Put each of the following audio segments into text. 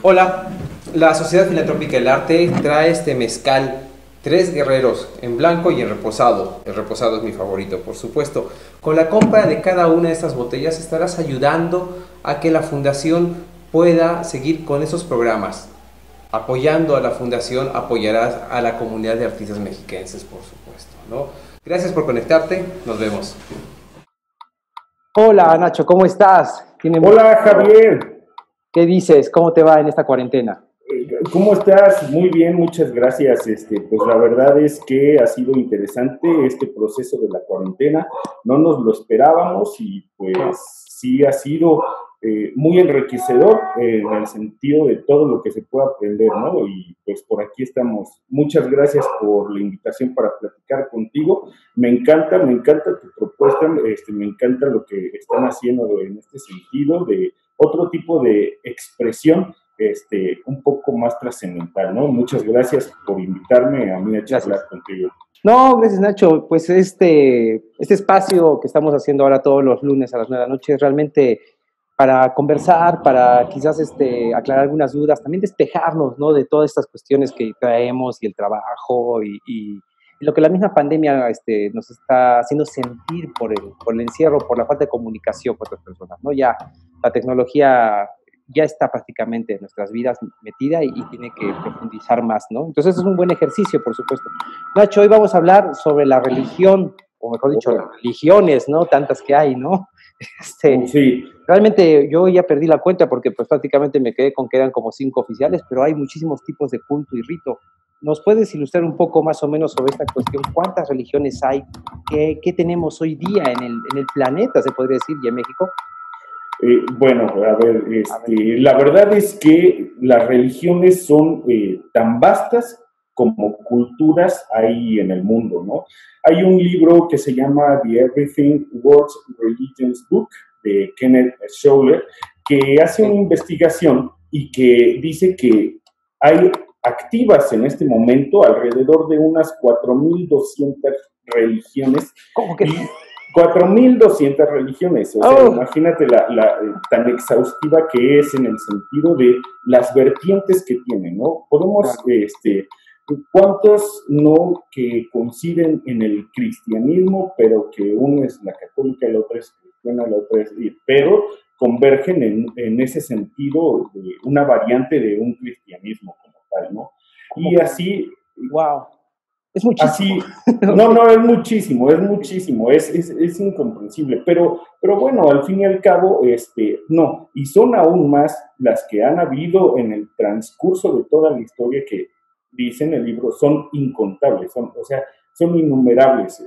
Hola, la Sociedad Filantrópica del Arte trae este mezcal, Tres Guerreros, en blanco y en reposado. El reposado es mi favorito, por supuesto. Con la compra de cada una de estas botellas estarás ayudando a que la fundación pueda seguir con esos programas. Apoyando a la fundación, apoyarás a la comunidad de artistas mexiquenses, por supuesto, ¿no? Gracias por conectarte, nos vemos. Hola Nacho, ¿cómo estás? Hola Javier. ¿Qué dices? ¿Cómo te va en esta cuarentena? ¿Cómo estás? Muy bien, muchas gracias. Pues la verdad es que ha sido interesante este proceso de la cuarentena. No nos lo esperábamos y pues sí ha sido muy enriquecedor en el sentido de todo lo que se puede aprender, ¿no? Y pues por aquí estamos. Muchas gracias por la invitación para platicar contigo. Me encanta tu propuesta, me encanta lo que están haciendo en este sentido de otro tipo de expresión, un poco más trascendental, ¿no? Muchas gracias por invitarme a mí a charlar contigo. No, gracias Nacho. Pues este espacio que estamos haciendo ahora todos los lunes a las 9 de la noche es realmente para conversar, para quizás aclarar algunas dudas, también despejarnos, ¿no? De todas estas cuestiones que traemos y el trabajo y lo que la misma pandemia nos está haciendo sentir por el encierro, por la falta de comunicación con otras personas, ¿no? Ya la tecnología ya está prácticamente en nuestras vidas metida y tiene que profundizar más, ¿no? Entonces es un buen ejercicio, por supuesto. Nacho, hoy vamos a hablar sobre la religión, o mejor dicho, las religiones, ¿no? Tantas que hay, ¿no? Sí. Realmente yo ya perdí la cuenta porque pues prácticamente me quedé con que eran como 5 oficiales, pero hay muchísimos tipos de culto y rito. ¿Nos puedes ilustrar un poco más o menos sobre esta cuestión? ¿Cuántas religiones hay? ¿Qué tenemos hoy día en el planeta, se podría decir, y en México? Bueno, a ver, la verdad es que las religiones son tan vastas como culturas hay en el mundo, ¿no? Hay un libro que se llama The Everything World Religions Book, de Kenneth Scholler, que hace una investigación y que dice que hay activas en este momento alrededor de unas 4.200 religiones. ¿Cómo que? 4.200 religiones, o sea, imagínate tan exhaustiva que es en el sentido de las vertientes que tiene, ¿no? Podemos, ¿cuántos no que coinciden en el cristianismo, pero que una es la católica, la otra es cristiana, la otra es, pero convergen en ese sentido de una variante de un cristianismo como tal, ¿no? Y así... ¡Wow! Es muchísimo. Así, no, es muchísimo, es incomprensible, pero bueno, al fin y al cabo, no, y son aún más las que han habido en el transcurso de toda la historia que dice en el libro, son incontables, son innumerables,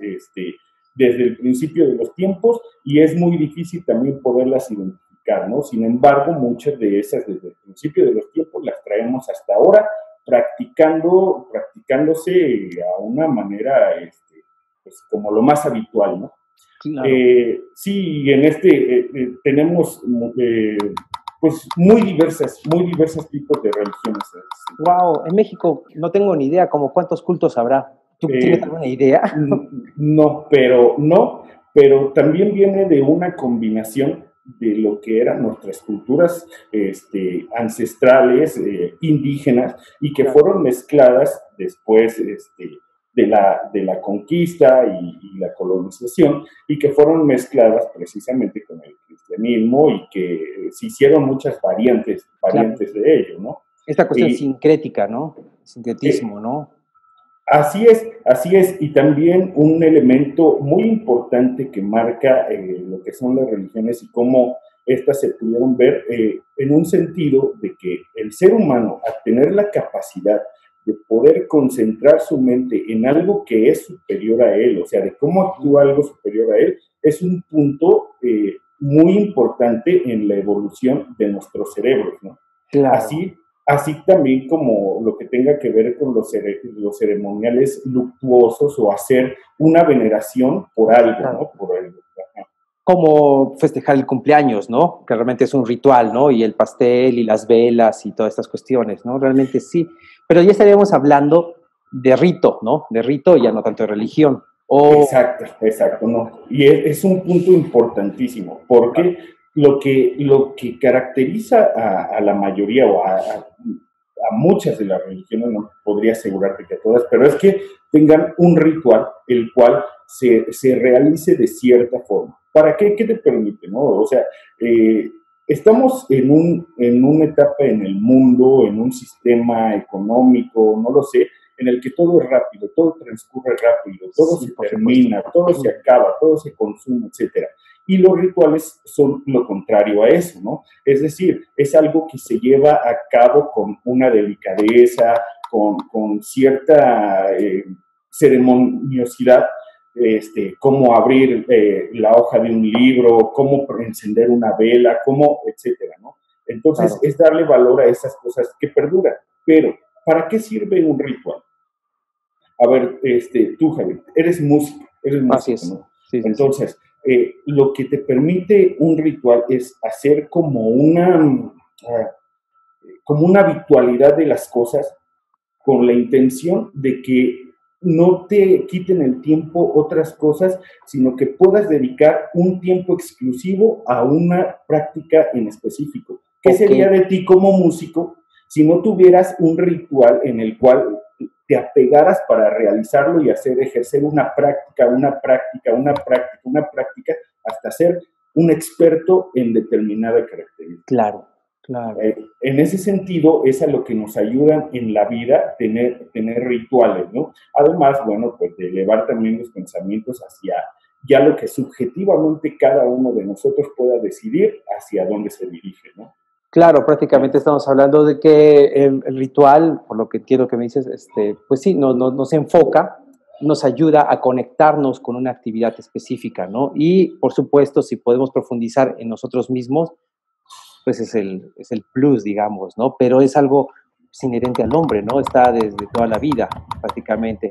desde el principio de los tiempos, y es muy difícil también poderlas identificar, ¿no? Sin embargo, muchas de esas desde el principio de los tiempos las traemos hasta ahora, practicándose a una manera, pues como lo más habitual, ¿no? Claro. Sí, en tenemos, pues muy diversos tipos de religiones. Wow, en México no tengo ni idea, como cuántos cultos habrá. ¿Tú tienes alguna idea? No, pero también viene de una combinación de lo que eran nuestras culturas ancestrales, indígenas, y que fueron mezcladas después de la conquista y la colonización, y que fueron mezcladas precisamente con el cristianismo, y que se hicieron muchas variantes claro. De ello, ¿no? Esta cuestión sincrética, ¿no? Sincretismo, ¿no? Así es, y también un elemento muy importante que marca lo que son las religiones y cómo estas se pudieron ver en un sentido de que el ser humano, al tener la capacidad de poder concentrar su mente en algo que es superior a él, o sea, de cómo actúa algo superior a él, es un punto muy importante en la evolución de nuestros cerebros, ¿no? Claro. Así también como lo que tenga que ver con los ceremoniales luctuosos o hacer una veneración por algo, Claro. ¿no? Por algo. Como festejar el cumpleaños, ¿no? Que realmente es un ritual, ¿no? Y el pastel y las velas y todas estas cuestiones, ¿no? Realmente sí. Pero ya estaríamos hablando de rito, ¿no? De rito y ya no tanto de religión. Exacto, no. Y es un punto importantísimo, porque lo que caracteriza a la mayoría o a muchas de las religiones, no podría asegurarte que a todas, pero es que tengan un ritual el cual se realice de cierta forma. ¿Para qué? ¿Qué te permite? ¿No? O sea, estamos en una etapa en el mundo, en un sistema económico, no lo sé, en el que todo es rápido, todo transcurre rápido, todo se termina, todo se acaba, todo se consume, etcétera. Y los rituales son lo contrario a eso, ¿no? Es decir, es algo que se lleva a cabo con una delicadeza, con cierta ceremoniosidad, cómo abrir la hoja de un libro, cómo encender una vela, cómo, etcétera, ¿no? Entonces, claro, es darle valor a esas cosas que perduran. Pero, ¿para qué sirve un ritual? A ver, tú, Javier, eres músico, Así es. ¿no? Sí, entonces, lo que te permite un ritual es hacer como una habitualidad de las cosas con la intención de que no te quiten el tiempo otras cosas, sino que puedas dedicar un tiempo exclusivo a una práctica en específico. ¿Qué sería de ti como músico si no tuvieras un ritual en el cual te apegaras para realizarlo y ejercer una práctica, hasta ser un experto en determinada característica? Claro, claro. En ese sentido, es a lo que nos ayudan en la vida tener rituales, ¿no? Además, bueno, pues de elevar también los pensamientos hacia ya lo que subjetivamente cada uno de nosotros pueda decidir hacia dónde se dirige, ¿no? Claro, prácticamente estamos hablando de que el ritual, por lo que entiendo que me dices, pues sí, nos enfoca, nos ayuda a conectarnos con una actividad específica, ¿no? Y, por supuesto, si podemos profundizar en nosotros mismos, pues es el plus, digamos, ¿no? Pero es algo inherente al hombre, ¿no? Está desde toda la vida, prácticamente,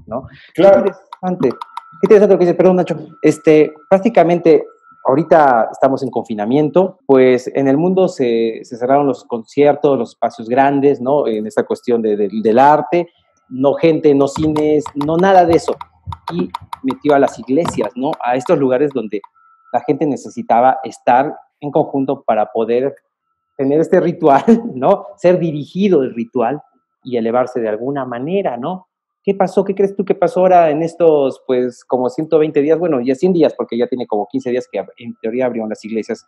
¿no? Claro. Qué interesante lo que dices, perdón, Nacho. Prácticamente, ahorita estamos en confinamiento, pues en el mundo se cerraron los conciertos, los espacios grandes, ¿no? En esta cuestión del arte, no gente, no cines, no nada de eso. Y metió a las iglesias, ¿no? A estos lugares donde la gente necesitaba estar en conjunto para poder tener este ritual, ¿no? Ser dirigido el ritual y elevarse de alguna manera, ¿no? ¿Qué pasó? ¿Qué crees tú que pasó ahora en estos, pues, como 120 días? Bueno, ya 100 días, porque ya tiene como 15 días que en teoría abrieron las iglesias,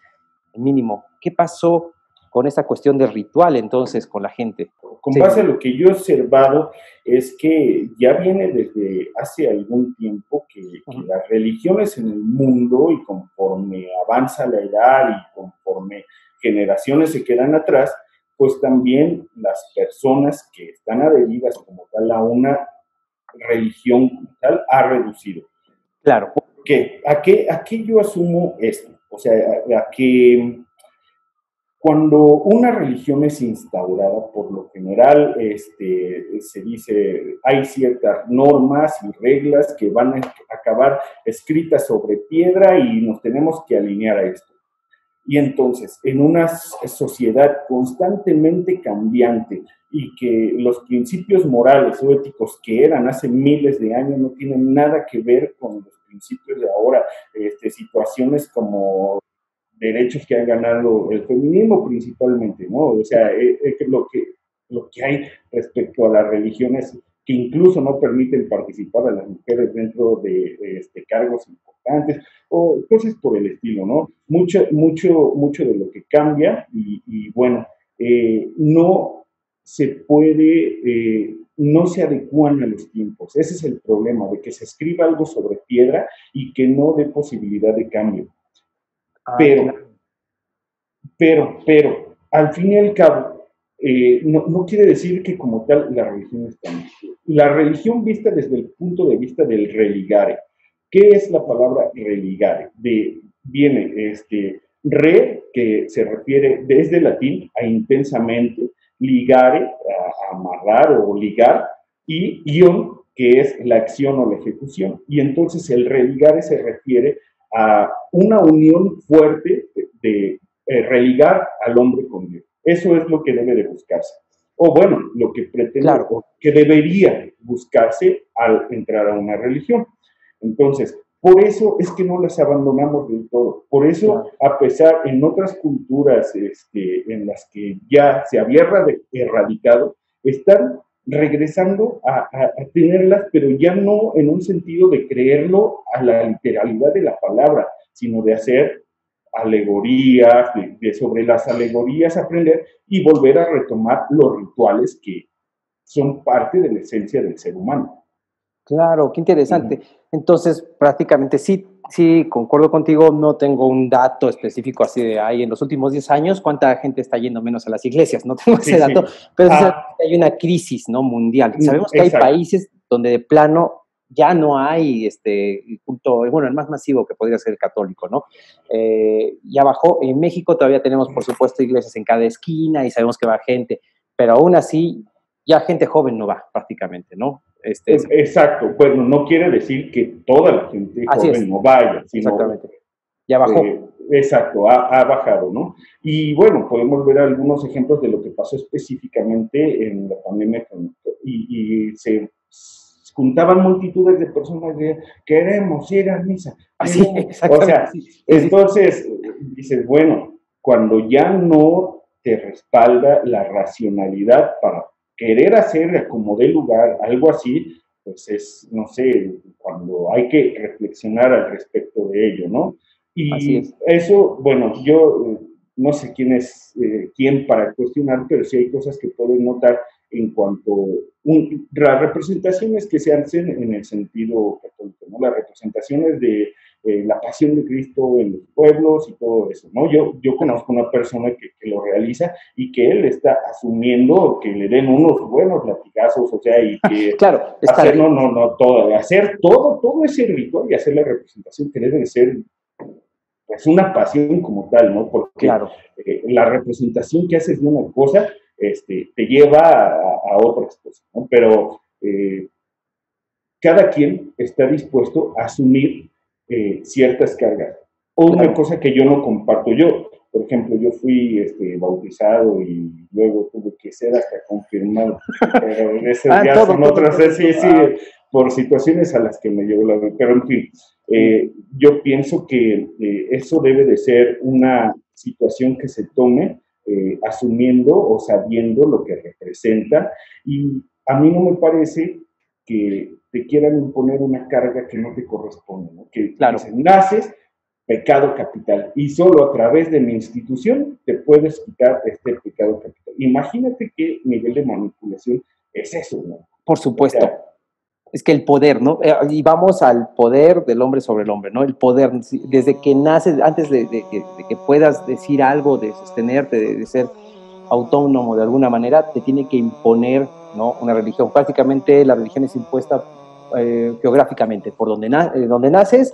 mínimo. ¿Qué pasó con esa cuestión del ritual, entonces, con la gente? Con base a lo que yo he observado, es que ya viene desde hace algún tiempo que las religiones en el mundo, y conforme avanza la edad y conforme generaciones se quedan atrás, pues también las personas que están adheridas como tal a una religión como tal ha reducido. Claro. ¿A qué yo asumo esto? O sea, a que cuando una religión es instaurada, por lo general se dice, hay ciertas normas y reglas que van a acabar escritas sobre piedra y nos tenemos que alinear a esto. Y entonces, en una sociedad constantemente cambiante y que los principios morales o éticos que eran hace miles de años no tienen nada que ver con los principios de ahora, situaciones como derechos que han ganado el feminismo principalmente, ¿no? O sea, lo que hay respecto a las religiones que incluso no permiten participar a las mujeres dentro de cargos importantes o cosas por el estilo, ¿no? Mucho de lo que cambia y bueno, no se puede, no se adecúan a los tiempos. Ese es el problema, de que se escriba algo sobre piedra y que no dé posibilidad de cambio. Pero, al fin y al cabo, no quiere decir que como tal la religión está mal. La religión vista desde el punto de vista del religare. ¿Qué es la palabra religare? Viene re, que se refiere desde latín a intensamente, ligare, a amarrar o ligar, y ion, que es la acción o la ejecución. Y entonces el religare se refiere a una unión fuerte de religar al hombre con Dios. Eso es lo que debe de buscarse. O bueno, lo que pretende, Claro. o que debería buscarse al entrar a una religión. Entonces, por eso es que no las abandonamos del todo. Por eso, a pesar en otras culturas en las que ya se había erradicado, están regresando a tenerlas, pero ya no en un sentido de creerlo a la literalidad de la palabra, sino de hacer alegorías, sobre las alegorías aprender y volver a retomar los rituales que son parte de la esencia del ser humano. Claro, qué interesante. Entonces, prácticamente sí, concuerdo contigo, no tengo un dato específico así de ahí en los últimos 10 años, cuánta gente está yendo menos a las iglesias, no tengo ese dato, pero hay una crisis, ¿no?, mundial. Sabemos que hay países donde de plano ya no hay culto, bueno, el más masivo que podría ser el católico, ¿no? Ya bajó. En México todavía tenemos, por supuesto, iglesias en cada esquina y sabemos que va gente, pero aún así ya gente joven no va prácticamente, ¿no? Exacto, bueno, no quiere decir que toda la gente joven no vaya, sino, exactamente, ya bajó. Exacto, ha bajado, ¿no? Y bueno, podemos ver algunos ejemplos de lo que pasó específicamente en la pandemia y se juntaban multitudes de personas de queremos ir a misa. Así, o sea, entonces dices, bueno, cuando ya no te respalda la racionalidad para querer hacer como dé lugar algo así, pues es, no sé, cuando hay que reflexionar al respecto de ello, ¿no? Y eso, bueno, yo no sé quién es quién para cuestionar, pero sí hay cosas que pueden notar en cuanto a las representaciones que se hacen en el sentido católico, ¿no? Las representaciones de la pasión de Cristo en los pueblos y todo eso, ¿no? Yo conozco una persona que lo realiza y que él está asumiendo que le den unos buenos latigazos, o sea, y que claro, hacer, hacer todo ese ritual y hacer la representación que debe de ser pues una pasión como tal, ¿no? Porque la representación que haces de una cosa te lleva a otras cosas, ¿no? Pero cada quien está dispuesto a asumir ciertas cargas. Una cosa que yo no comparto, por ejemplo, yo fui bautizado y luego tuve que ser hasta confirmado, pero esas ya son otras, por situaciones a las que me llevó la vida, pero en fin, yo pienso que eso debe de ser una situación que se tome asumiendo o sabiendo lo que representa, y a mí no me parece que te quieran imponer una carga que no te corresponde, ¿no? Que dicen, naces pecado capital y solo a través de mi institución te puedes quitar este pecado capital. Imagínate qué nivel de manipulación es eso, ¿no? Por supuesto. O sea, es que el poder, ¿no? Y vamos al poder del hombre sobre el hombre, ¿no? El poder, desde que naces, antes de que puedas decir algo, de sostenerte, de ser autónomo de alguna manera, te tiene que imponer, ¿no?, una religión. Prácticamente la religión es impuesta geográficamente. Por donde naces,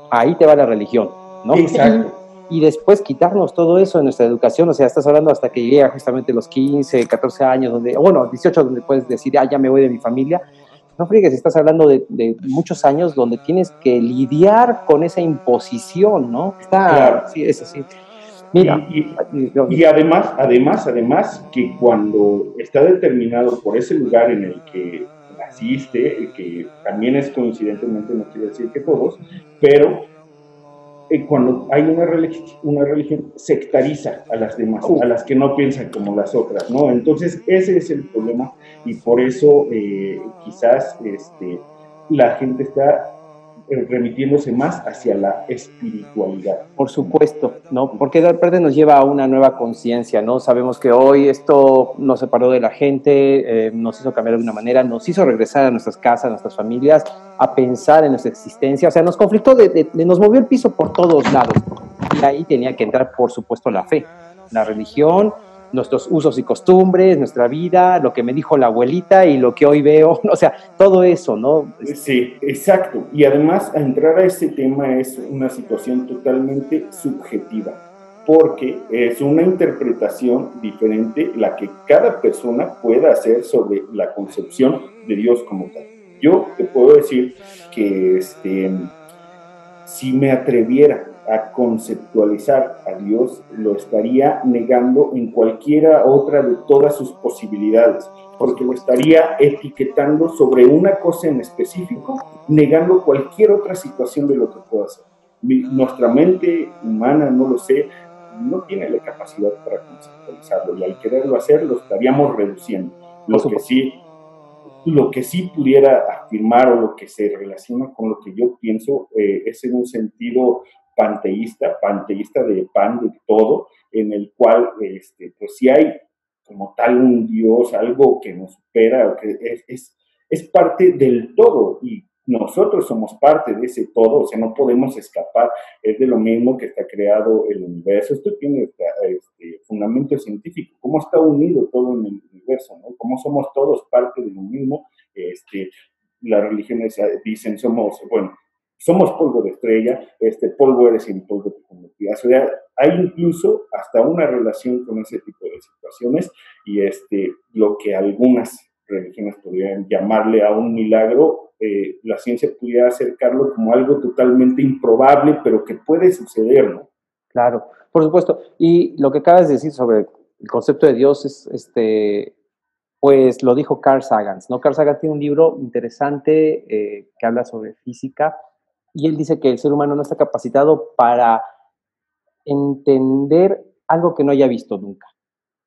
ahí te va la religión, ¿no? Exacto. Y después quitarnos todo eso en nuestra educación, o sea, estás hablando hasta que llega justamente los 15, 14 años, 18, donde puedes decir, ya me voy de mi familia. No friegues, estás hablando de muchos años donde tienes que lidiar con esa imposición, ¿no? Sí, es así. Mira. Y además que cuando está determinado por ese lugar en el que naciste, que también es coincidentemente, no quiero decir que todos, pero cuando hay una religión sectariza a las demás, a las que no piensan como las otras, ¿no? Entonces ese es el problema, y por eso quizás la gente está remitiéndose más hacia la espiritualidad. Por supuesto, ¿no? Porque de repente nos lleva a una nueva conciencia, ¿no? Sabemos que hoy esto nos separó de la gente, nos hizo cambiar de una manera, nos hizo regresar a nuestras casas, a nuestras familias, a pensar en nuestra existencia, o sea, nos conflictó, nos movió el piso por todos lados, y ahí tenía que entrar, por supuesto, la fe, la religión, nuestros usos y costumbres, nuestra vida, lo que me dijo la abuelita y lo que hoy veo, o sea, todo eso, ¿no? Sí, exacto. Y además, entrar a este tema es una situación totalmente subjetiva, porque es una interpretación diferente la que cada persona pueda hacer sobre la concepción de Dios como tal. Yo te puedo decir que si me atreviera a conceptualizar a Dios, lo estaría negando en cualquiera otra de todas sus posibilidades, porque lo estaría etiquetando sobre una cosa en específico, negando cualquier otra situación de lo que pueda hacer. Nuestra mente humana, no lo sé, no tiene la capacidad para conceptualizarlo, y al quererlo hacer lo estaríamos reduciendo. Lo que sí pudiera afirmar, o lo que se relaciona con lo que yo pienso, es en un sentido panteísta de pan, de todo, en el cual pues sí hay como tal un Dios, algo que nos supera, que es parte del todo, y nosotros somos parte de ese todo, o sea, no podemos escapar. Es de lo mismo que está creado el universo. Esto tiene fundamento científico, cómo está unido todo en el universo, ¿no? Cómo somos todos parte de lo mismo. Las religiones dicen somos polvo de estrella, polvo eres y polvo te convertirás. O sea, hay incluso hasta una relación con ese tipo de situaciones, y lo que algunas religiones podrían llamarle a un milagro, la ciencia pudiera acercarlo como algo totalmente improbable, pero que puede suceder, ¿no? Claro, por supuesto. Y lo que acabas de decir sobre el concepto de Dios es, pues lo dijo Carl Sagan, ¿no? Carl Sagan tiene un libro interesante que habla sobre física, y él dice que el ser humano no está capacitado para entender algo que no haya visto nunca.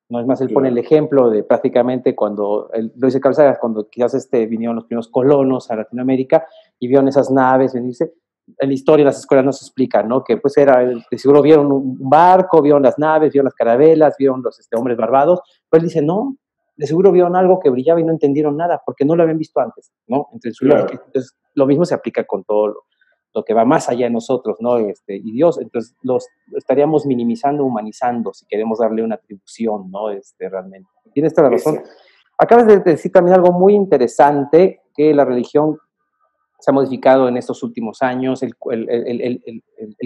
No es más, él pone el ejemplo de prácticamente cuando, lo dice Carl Sagan, cuando quizás vinieron los primeros colonos a Latinoamérica y vieron esas naves venirse. En la historia, en las escuelas no se explica, ¿no? Que pues de seguro vieron un barco, vieron las naves, vieron las carabelas, vieron los hombres barbados. Pues él dice, no, de seguro vieron algo que brillaba y no entendieron nada, porque no lo habían visto antes, ¿no? Entonces, lo mismo se aplica con todo lo que va más allá de nosotros, ¿no? Y Dios, entonces lo estaríamos minimizando, humanizando, si queremos darle una atribución, ¿no? Realmente. Tienes toda la razón. Acabas de decir también algo muy interesante, que la religión se ha modificado en estos últimos años, el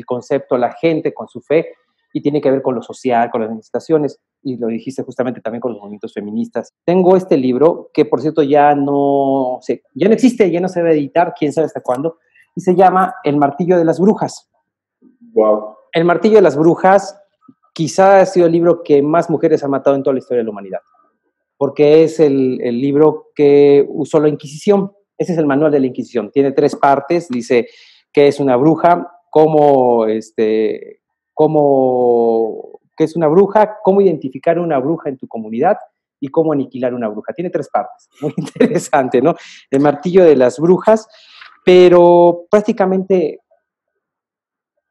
concepto, la gente con su fe, y tiene que ver con lo social, con las manifestaciones, y lo dijiste justamente también con los movimientos feministas. Tengo este libro, que por cierto ya no existe, ya no se va a editar, quién sabe hasta cuándo, y se llama El martillo de las brujas. Wow. El martillo de las brujas quizá ha sido el libro que más mujeres ha matado en toda la historia de la humanidad, porque es el libro que usó la Inquisición. Ese es el manual de la Inquisición. Tiene 3 partes. Dice qué es una bruja, qué es una bruja, cómo identificar una bruja en tu comunidad y cómo aniquilar una bruja. Tiene 3 partes. Muy interesante, ¿no? El martillo de las brujas. Pero prácticamente,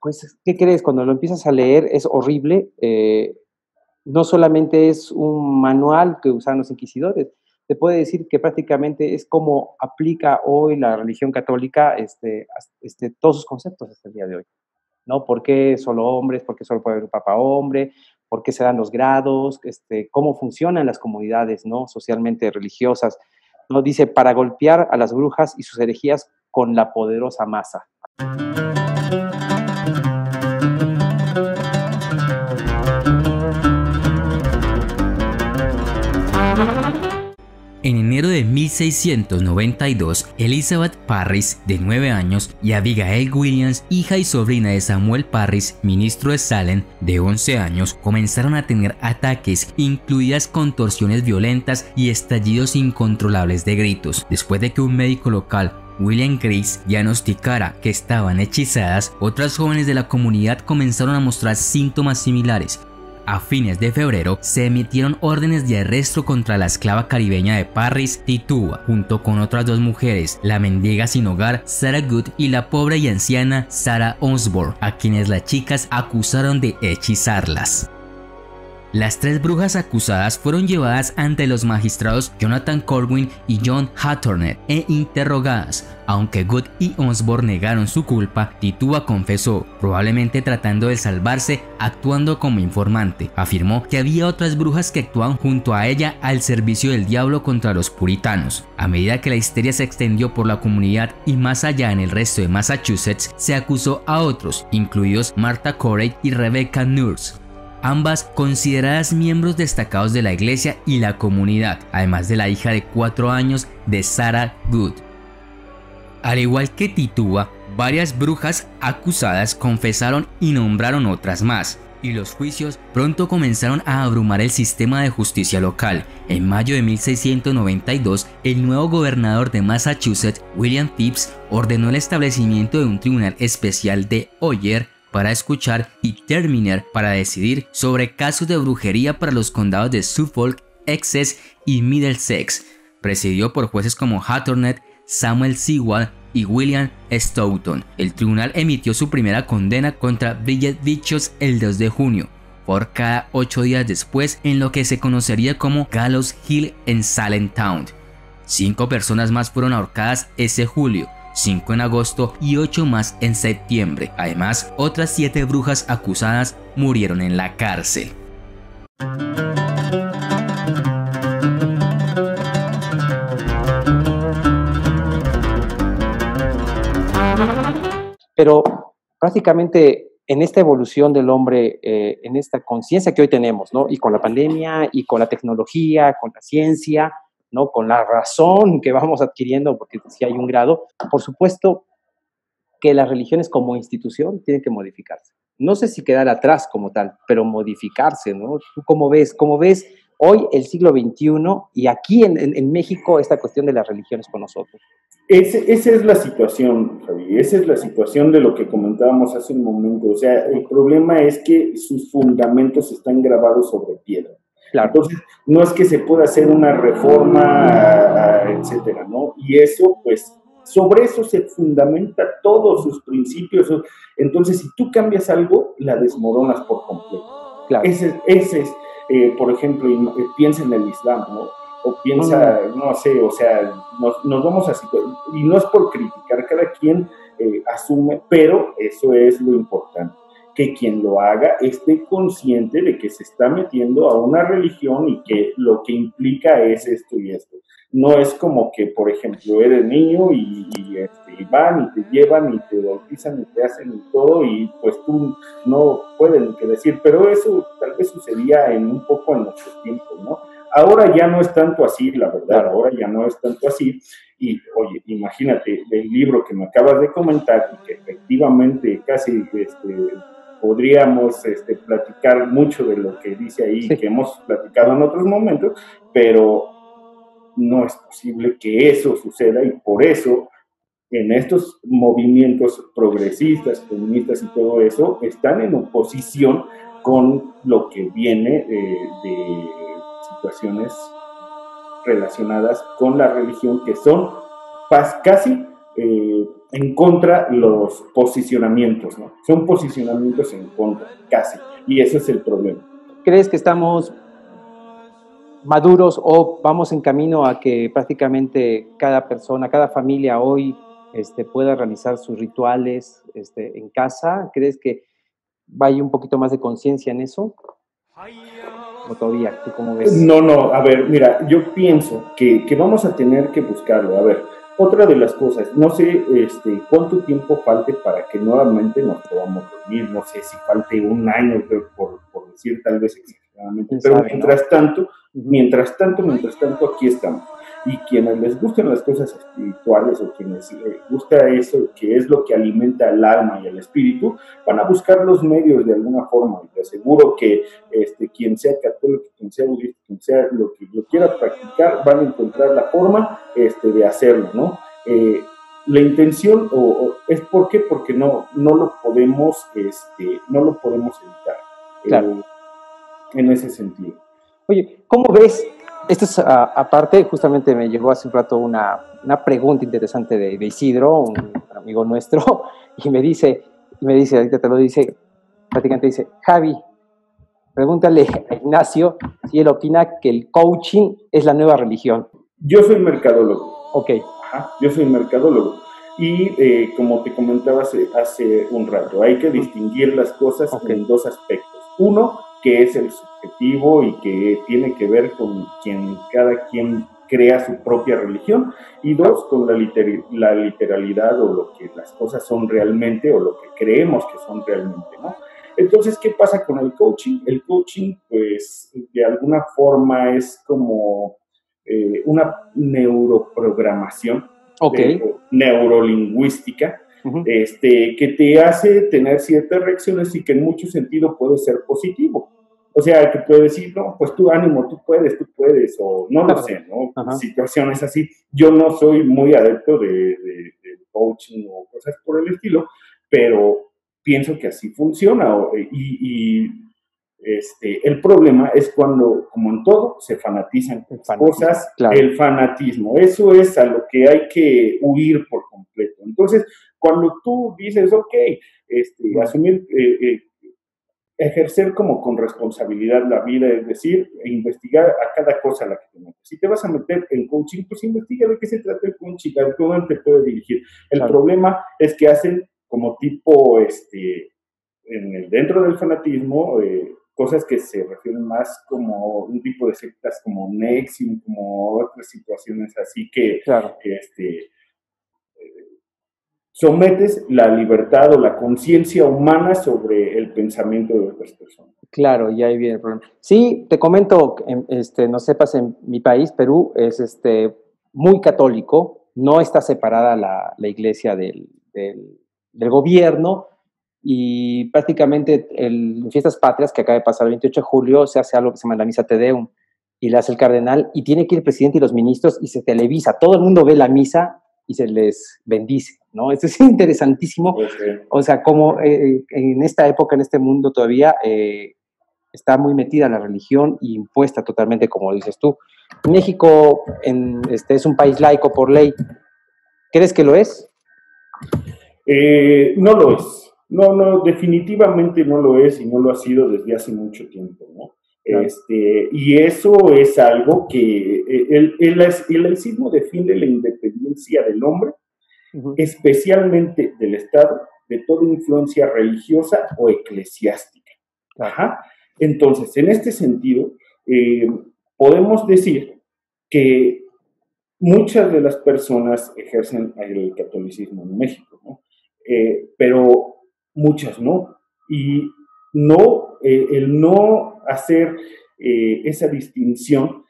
pues, ¿qué crees? Cuando lo empiezas a leer es horrible. No solamente es un manual que usaban los inquisidores, te puede decir que prácticamente es como aplica hoy la religión católica todos sus conceptos hasta el día de hoy, ¿no? ¿Por qué solo hombres? ¿Por qué solo puede haber un papa hombre? ¿Por qué se dan los grados? ¿Cómo funcionan las comunidades, ¿no? Socialmente religiosas, ¿no? Dice, para golpear a las brujas y sus herejías con la poderosa masa. En enero de 1692, Elizabeth Parris, de 9 años, y Abigail Williams, hija y sobrina de Samuel Parris, ministro de Salem, de 11 años, comenzaron a tener ataques, incluidas contorsiones violentas y estallidos incontrolables de gritos. Después de que un médico local, William Grace, diagnosticara que estaban hechizadas, otras jóvenes de la comunidad comenzaron a mostrar síntomas similares. A fines de febrero se emitieron órdenes de arresto contra la esclava caribeña de Parris, Tituba, junto con otras 2 mujeres, la mendiga sin hogar Sarah Good y la pobre y anciana Sarah Osborne, a quienes las chicas acusaron de hechizarlas. Las 3 brujas acusadas fueron llevadas ante los magistrados Jonathan Corwin y John Hatternet e interrogadas. Aunque Good y Osborne negaron su culpa, Tituba confesó, probablemente tratando de salvarse actuando como informante. Afirmó que había otras brujas que actuaban junto a ella al servicio del diablo contra los puritanos. A medida que la histeria se extendió por la comunidad y más allá en el resto de Massachusetts, se acusó a otros, incluidos Martha Corey y Rebecca Nurse, ambas consideradas miembros destacados de la iglesia y la comunidad, además de la hija de 4 años de Sarah Good. Al igual que Tituba, varias brujas acusadas confesaron y nombraron otras más, y los juicios pronto comenzaron a abrumar el sistema de justicia local. En mayo de 1692, el nuevo gobernador de Massachusetts, William Phips, ordenó el establecimiento de un tribunal especial de Oyer para escuchar y Terminer para decidir sobre casos de brujería para los condados de Suffolk, Essex y Middlesex. Presidido por jueces como Hatternet, Samuel Sewall y William Stoughton. El tribunal emitió su primera condena contra Bridget Beaches el 2 de junio, ahorcada 8 días después en lo que se conocería como Gallows Hill en Salem Town. 5 personas más fueron ahorcadas ese julio, 5 en agosto y 8 más en septiembre. Además, otras 7 brujas acusadas murieron en la cárcel. Pero prácticamente en esta evolución del hombre, en esta conciencia que hoy tenemos, ¿no? Y con la pandemia, y con la tecnología, con la ciencia, ¿no? Con la razón que vamos adquiriendo, porque si hay un grado, por supuesto que las religiones como institución tienen que modificarse. No sé si quedar atrás como tal, pero modificarse, ¿no? ¿Tú cómo ves hoy el siglo XXI y aquí en México esta cuestión de las religiones con nosotros? Esa es la situación, Javi, esa es la situación de lo que comentábamos hace un momento. O sea, el problema es que sus fundamentos están grabados sobre piedra. Claro. Entonces, no es que se pueda hacer una reforma, etcétera, ¿no? Y eso, pues, sobre eso se fundamenta todos sus principios. Entonces, si tú cambias algo, la desmoronas por completo. Claro. Ese es por ejemplo, piensa en el Islam, ¿no? O piensa, no sé, o sea, nos vamos a situar, y no es por criticar, cada quien asume, pero eso es lo importante, que quien lo haga esté consciente de que se está metiendo a una religión y que lo que implica es esto y esto. No es como que, por ejemplo, eres niño y van y te llevan y te bautizan y te hacen y todo, y pues tú no puedes ni qué decir, pero eso tal vez sucedía un poco en nuestros tiempos, ¿no? Ahora ya no es tanto así, la verdad, ahora ya no es tanto así. Y, oye, imagínate, el libro que me acabas de comentar, y que efectivamente casi podríamos platicar mucho de lo que dice ahí, sí, que hemos platicado en otros momentos, pero no es posible que eso suceda, y por eso en estos movimientos progresistas, feministas y todo eso, están en oposición con lo que viene de situaciones relacionadas con la religión, que son casi en contra los posicionamientos, ¿no? Son posicionamientos en contra, casi, y ese es el problema. ¿Crees que estamos maduros o vamos en camino a que prácticamente cada persona, cada familia hoy pueda realizar sus rituales en casa? ¿Crees que vaya un poquito más de conciencia en eso? ¿O todavía? ¿Tú cómo ves? No, a ver, mira, yo pienso que vamos a tener que buscarlo. A ver, otra de las cosas, no sé cuánto tiempo falte para que nuevamente nos podamos dormir, no sé si falte un año, por decir tal vez exageradamente, pero mientras tanto, aquí estamos. Y quienes les gustan las cosas espirituales, o quienes les gusta eso, que es lo que alimenta el alma y el espíritu, van a buscar los medios de alguna forma. Y te aseguro que quien sea católico, quien sea budista, quien sea lo que lo quiera practicar, van a encontrar la forma de hacerlo, ¿no? La intención es ¿por qué? Porque no lo podemos evitar. Claro. En ese sentido. Oye, ¿cómo ves? Esto es aparte, justamente me llegó hace un rato una pregunta interesante de Isidro, un amigo nuestro, y me dice, ahorita te lo dice, prácticamente dice, Javi, Pregúntale a Ignacio si él opina que el coaching es la nueva religión. Yo soy mercadólogo. Ok. Ajá, yo soy mercadólogo. Y como te comentaba hace un rato, hay que distinguir las cosas en dos aspectos. Uno, que es el subjetivo y que tiene que ver con cada quien crea su propia religión. Y dos, con la literalidad o lo que las cosas son realmente o lo que creemos que son realmente, ¿no? Entonces, ¿qué pasa con el coaching? El coaching, pues, de alguna forma es como una neuroprogramación, neurolingüística, que te hace tener ciertas reacciones y que en mucho sentido puede ser positivo. O sea, que puede decir, no, pues tú ánimo, tú puedes, o no lo sé, ¿no? Situaciones así. Yo no soy muy adepto de coaching o cosas por el estilo, pero pienso que así funciona. El problema es cuando, como en todo, se fanatizan cosas, claro. El fanatismo, eso es a lo que hay que huir por completo. Entonces, cuando tú dices, ok, asumir, ejercer como con responsabilidad la vida, es decir, investigar a cada cosa a la que te metes. Si te vas a meter en coaching, pues investiga de qué se trata el coaching, a dónde te puede dirigir. El problema es que hacen como tipo, dentro del fanatismo, cosas que se refieren más como un tipo de sectas como Nexium, como otras situaciones así que, claro. Sometes la libertad o la conciencia humana sobre el pensamiento de otras personas. Claro, y ahí viene el problema. Sí, te comento, no sepas, en mi país, Perú, es muy católico, no está separada la iglesia del gobierno, y prácticamente en Fiestas Patrias, que acaba de pasar el 28 de julio, se hace algo que se llama la Misa Te Deum, y la hace el cardenal, y tiene que ir el presidente y los ministros, y se televisa, todo el mundo ve la misa y se les bendice, ¿no? Esto es interesantísimo. Okay. O sea, como en esta época, en este mundo todavía, está muy metida la religión y impuesta totalmente, como dices tú. México es un país laico por ley. ¿Crees que lo es? No lo es. No, definitivamente no lo es y no lo ha sido desde hace mucho tiempo, ¿no? Claro. Y eso es algo que el laicismo defiende la independencia del hombre, especialmente del Estado, de toda influencia religiosa o eclesiástica. Ajá. Entonces, en este sentido, podemos decir que muchas de las personas ejercen el catolicismo en México, ¿no? Pero muchas no. Y no, el no hacer esa distinción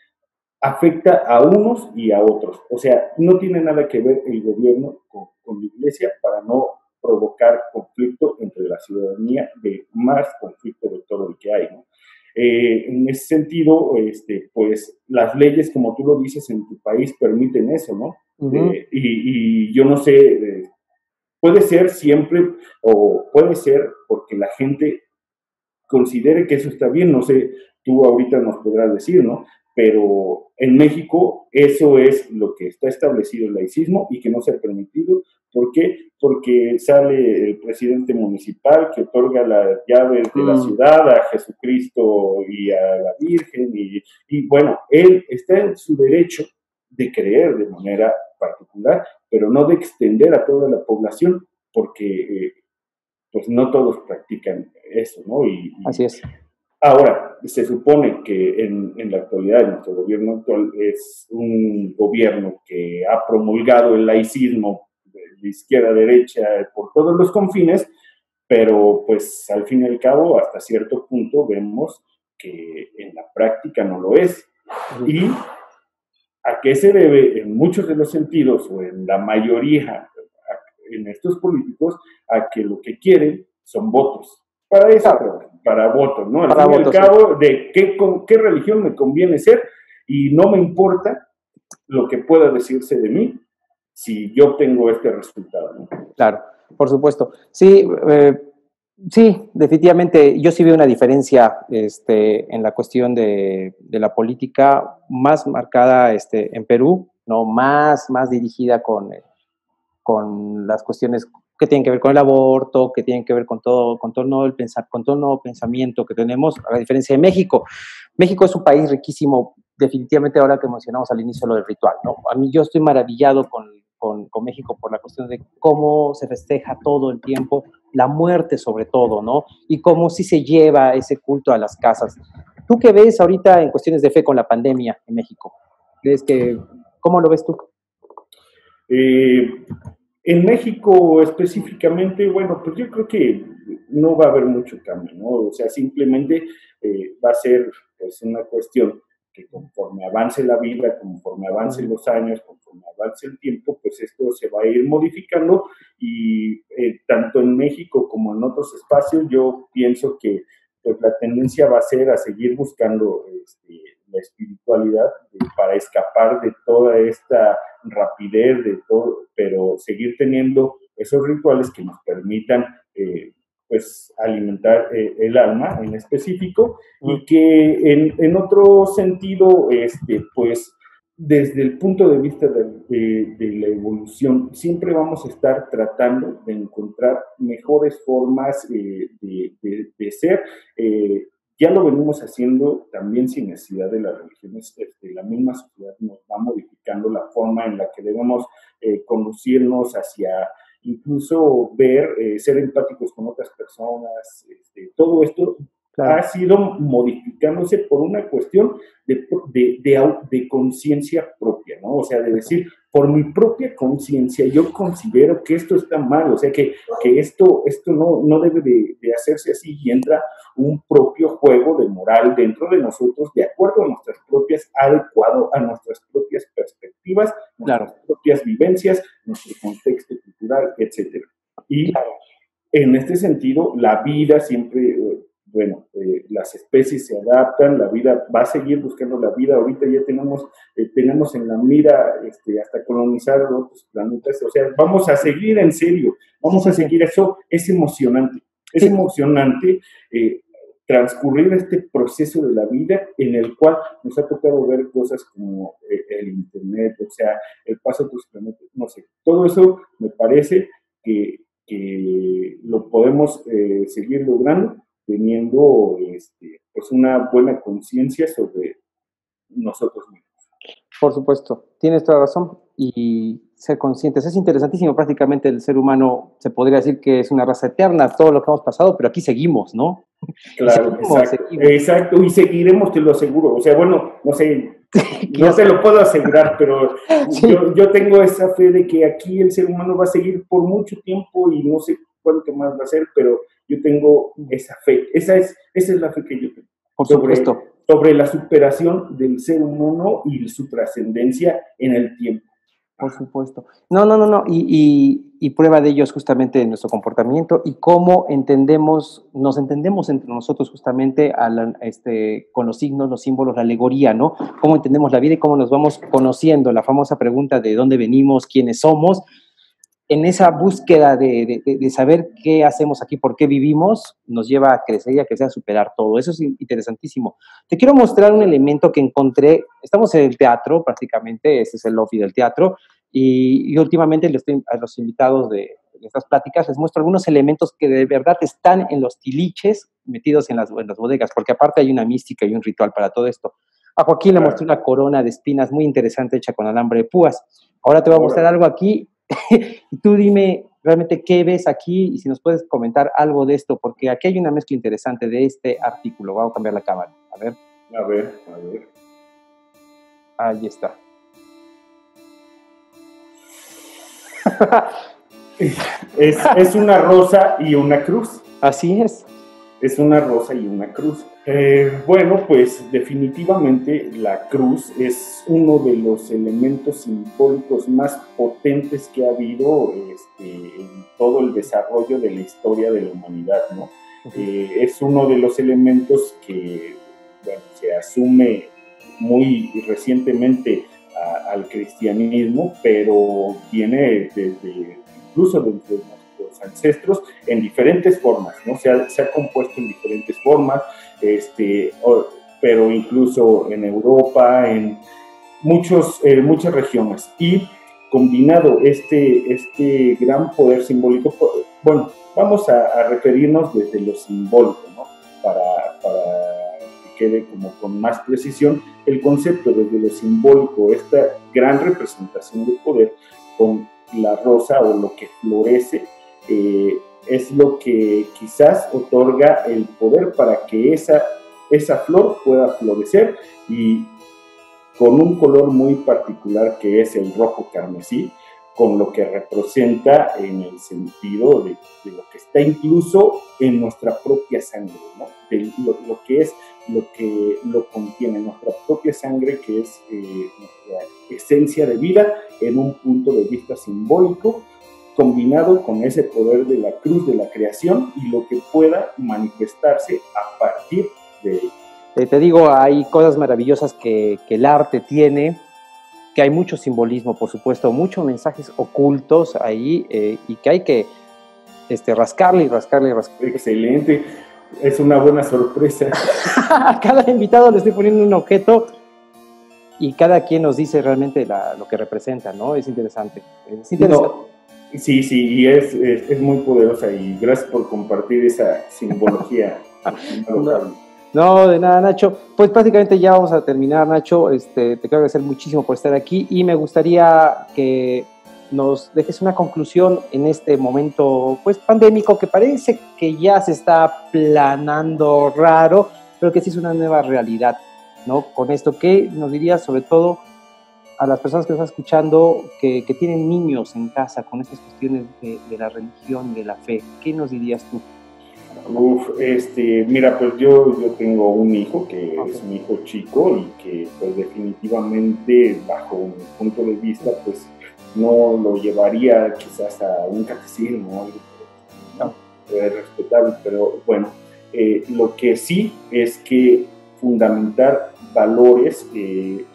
afecta a unos y a otros. O sea, no tiene nada que ver el gobierno con la iglesia para no provocar conflicto entre la ciudadanía, de más conflicto de todo el que hay, ¿no? En ese sentido, pues las leyes, como tú lo dices, en tu país permiten eso, ¿no? Y yo no sé, puede ser siempre, o puede ser porque la gente considere que eso está bien, no sé, tú ahorita nos podrás decir, ¿no? Pero en México eso es lo que está establecido el laicismo y que no se ha permitido. ¿Por qué? Porque sale el presidente municipal que otorga las llaves de la ciudad a Jesucristo y a la Virgen y bueno, él está en su derecho de creer de manera particular, pero no de extender a toda la población porque pues no todos practican eso, ¿no? Así es. Ahora, se supone que en la actualidad nuestro gobierno actual es un gobierno que ha promulgado el laicismo de izquierda a derecha por todos los confines, pero pues al fin y al cabo, hasta cierto punto vemos que en la práctica no lo es. ¿Y a qué se debe en muchos de los sentidos, o en la mayoría, en estos políticos, a que lo que quieren son votos? Para eso, para votos, ¿no? Al fin y al cabo, de con qué religión me conviene ser, y no me importa lo que pueda decirse de mí si yo tengo este resultado, ¿no? Claro, por supuesto. Sí, sí, definitivamente. Yo sí veo una diferencia en la cuestión de la política más marcada en Perú, ¿no? Más dirigida con las cuestiones que tienen que ver con el aborto, que tienen que ver con todo el nuevo pensamiento que tenemos, a la diferencia de México. México es un país riquísimo, definitivamente ahora que mencionamos al inicio lo del ritual, ¿no? A mí yo estoy maravillado con México por la cuestión de cómo se festeja todo el tiempo, la muerte sobre todo, ¿no? Y cómo sí se lleva ese culto a las casas. ¿Tú qué ves ahorita en cuestiones de fe con la pandemia en México? ¿Cómo lo ves tú? En México específicamente, bueno, pues yo creo que no va a haber mucho cambio, ¿no? O sea, simplemente va a ser pues, una cuestión que conforme avance la vida, conforme avancen los años, conforme avance el tiempo, pues esto se va a ir modificando y tanto en México como en otros espacios yo pienso que pues, la tendencia va a ser a seguir buscando la espiritualidad para escapar de toda esta rapidez, de todo, pero seguir teniendo esos rituales que nos permitan pues alimentar el alma en específico y que en otro sentido, pues desde el punto de vista de la evolución, siempre vamos a estar tratando de encontrar mejores formas de ser. Ya lo venimos haciendo también sin necesidad de las religiones. La misma sociedad nos va modificando la forma en la que debemos conducirnos hacia incluso ver, ser empáticos con otras personas. Todo esto ha sido modificándose por una cuestión de conciencia propia, ¿no? O sea, de decir, por mi propia conciencia, yo considero que esto está mal, o sea, que esto no debe de hacerse así y entra un propio juego de moral dentro de nosotros, de acuerdo a nuestras propias, adecuado a nuestras propias perspectivas, nuestras propias vivencias, nuestro contexto cultural, etcétera. Y en este sentido, la vida siempre... las especies se adaptan, la vida va a seguir buscando la vida. Ahorita ya tenemos en la mira hasta colonizar otros planetas, o sea, vamos a seguir en serio, vamos a seguir eso, es emocionante, transcurrir este proceso de la vida en el cual nos ha tocado ver cosas como el internet, o sea, el paso a otros planetas, no sé, todo eso me parece que lo podemos seguir logrando teniendo pues una buena conciencia sobre nosotros mismos. Por supuesto, tienes toda razón y ser conscientes. Es interesantísimo, prácticamente el ser humano se podría decir que es una raza eterna, todo lo que hemos pasado, pero aquí seguimos, ¿no? Claro, exacto, y seguiremos, te lo aseguro. O sea, bueno, no sé, no te lo puedo asegurar, pero sí. yo tengo esa fe de que aquí el ser humano va a seguir por mucho tiempo y no sé cuánto más va a ser, pero yo tengo esa fe, esa es la fe que yo tengo. Por supuesto. Sobre la superación del ser humano y su trascendencia en el tiempo. Por supuesto. No. Y prueba de ello es justamente nuestro comportamiento y cómo nos entendemos entre nosotros justamente con los signos, los símbolos, la alegoría, ¿no? Cómo entendemos la vida y cómo nos vamos conociendo. La famosa pregunta de dónde venimos, quiénes somos. En esa búsqueda de saber qué hacemos aquí, por qué vivimos, nos lleva a crecer y a superar todo. Eso es interesantísimo. Te quiero mostrar un elemento que encontré. Estamos en el teatro, prácticamente. Este es el lobby del teatro. Y últimamente a los invitados de estas pláticas les muestro algunos elementos que de verdad están en los tiliches metidos en las bodegas, porque aparte hay una mística y un ritual para todo esto. A Joaquín le mostré una corona de espinas muy interesante hecha con alambre de púas. Ahora te voy a mostrar algo aquí. Y tú dime realmente qué ves aquí y si nos puedes comentar algo de esto, porque aquí hay una mezcla interesante de este artículo. Vamos a cambiar la cámara. A ver. Ahí está. Es una rosa y una cruz. Así es. Es una rosa y una cruz. Bueno, pues definitivamente la cruz es uno de los elementos simbólicos más potentes que ha habido en todo el desarrollo de la historia de la humanidad, ¿no? Es uno de los elementos que se asume muy recientemente al cristianismo, pero viene incluso desde nuestros ancestros en diferentes formas, ¿no? Se ha compuesto en diferentes formas, pero incluso en Europa, en muchas regiones. Y combinado este gran poder simbólico, bueno, vamos a referirnos desde lo simbólico, ¿no? Para que quede como con más precisión el concepto desde lo simbólico, esta gran representación de poder con la rosa o lo que florece, es lo que quizás otorga el poder para que esa flor pueda florecer, y con un color muy particular que es el rojo carmesí, con lo que representa en el sentido de lo que está incluso en nuestra propia sangre, ¿no? De lo que es, lo que lo contiene nuestra propia sangre, que es nuestra esencia de vida en un punto de vista simbólico, combinado con ese poder de la cruz de la creación y lo que pueda manifestarse a partir de ella. Te digo, hay cosas maravillosas que el arte tiene, que hay mucho simbolismo, por supuesto, muchos mensajes ocultos ahí, y que hay que rascarle y rascarle y rascarle. Excelente, es una buena sorpresa. A cada invitado le estoy poniendo un objeto y cada quien nos dice realmente lo que representa, ¿no? Es interesante. No, sí, y es muy poderosa, y gracias por compartir esa simbología. No, de nada, Nacho. Pues prácticamente ya vamos a terminar, Nacho. Te quiero agradecer muchísimo por estar aquí y me gustaría que nos dejes una conclusión en este momento pues pandémico que parece que ya se está aplanando raro, pero que sí es una nueva realidad, ¿no? Con esto, ¿qué nos dirías sobre todo a las personas que nos están escuchando que tienen niños en casa con estas cuestiones de la religión y de la fe? ¿Qué nos dirías tú? Mira, pues yo tengo un hijo que es un hijo chico y que pues definitivamente bajo mi punto de vista pues no lo llevaría quizás a un catecismo, algo respetable, pero bueno, lo que sí es que fundamentar valores que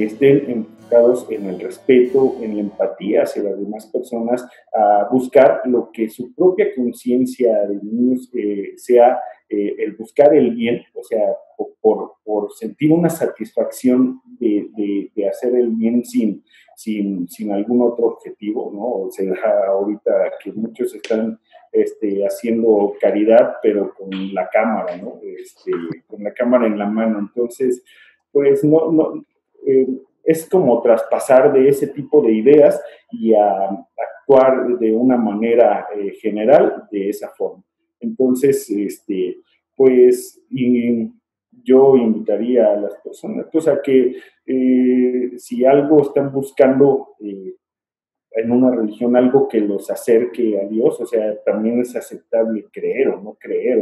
estén enfocados en el respeto, en la empatía hacia las demás personas, a buscar lo que su propia conciencia de niños sea el buscar el bien, o sea, por sentir una satisfacción de hacer el bien sin algún otro objetivo, ¿no? O sea, ahorita que muchos están haciendo caridad, pero con la cámara, ¿no? Con la cámara en la mano. Entonces, pues es como traspasar de ese tipo de ideas y a actuar de una manera general de esa forma. Entonces, pues yo invitaría a las personas pues a que si algo están buscando en una religión, algo que los acerque a Dios, o sea, también es aceptable creer o no creer,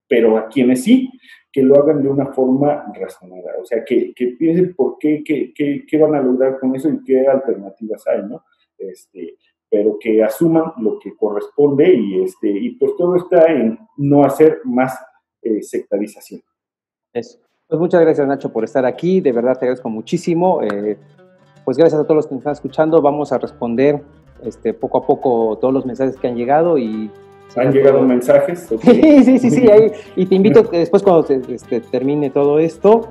pero a quienes sí, que lo hagan de una forma razonada, o sea, que piensen por qué van a lograr con eso y qué alternativas hay, ¿no? Pero que asuman lo que corresponde y pues todo está en no hacer más sectarización. Eso. Pues muchas gracias, Nacho, por estar aquí, de verdad te agradezco muchísimo. Pues gracias a todos los que nos están escuchando, vamos a responder poco a poco todos los mensajes que han llegado y... ¿Han llegado mensajes? Okay. Sí, ahí, y te invito que después cuando termine todo esto,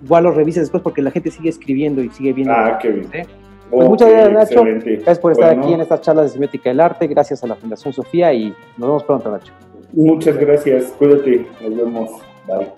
igual lo revises después porque la gente sigue escribiendo y sigue viendo. Qué bien. Pues muchas gracias, Nacho. Excelente. Gracias por estar aquí en estas charlas de semiótica del arte, gracias a la Fundación Sofía y nos vemos pronto, Nacho. Muchas gracias, cuídate, nos vemos. Bye.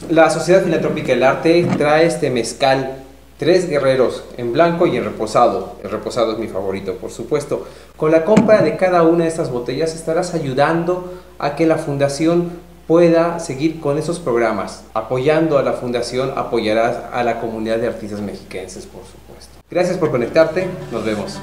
La Sociedad Filantrópica del Arte trae este mezcal, 3 guerreros en blanco y en reposado. El reposado es mi favorito, por supuesto. Con la compra de cada una de estas botellas estarás ayudando a que la fundación pueda seguir con esos programas. Apoyando a la fundación, apoyarás a la comunidad de artistas mexiquenses, por supuesto. Gracias por conectarte, nos vemos.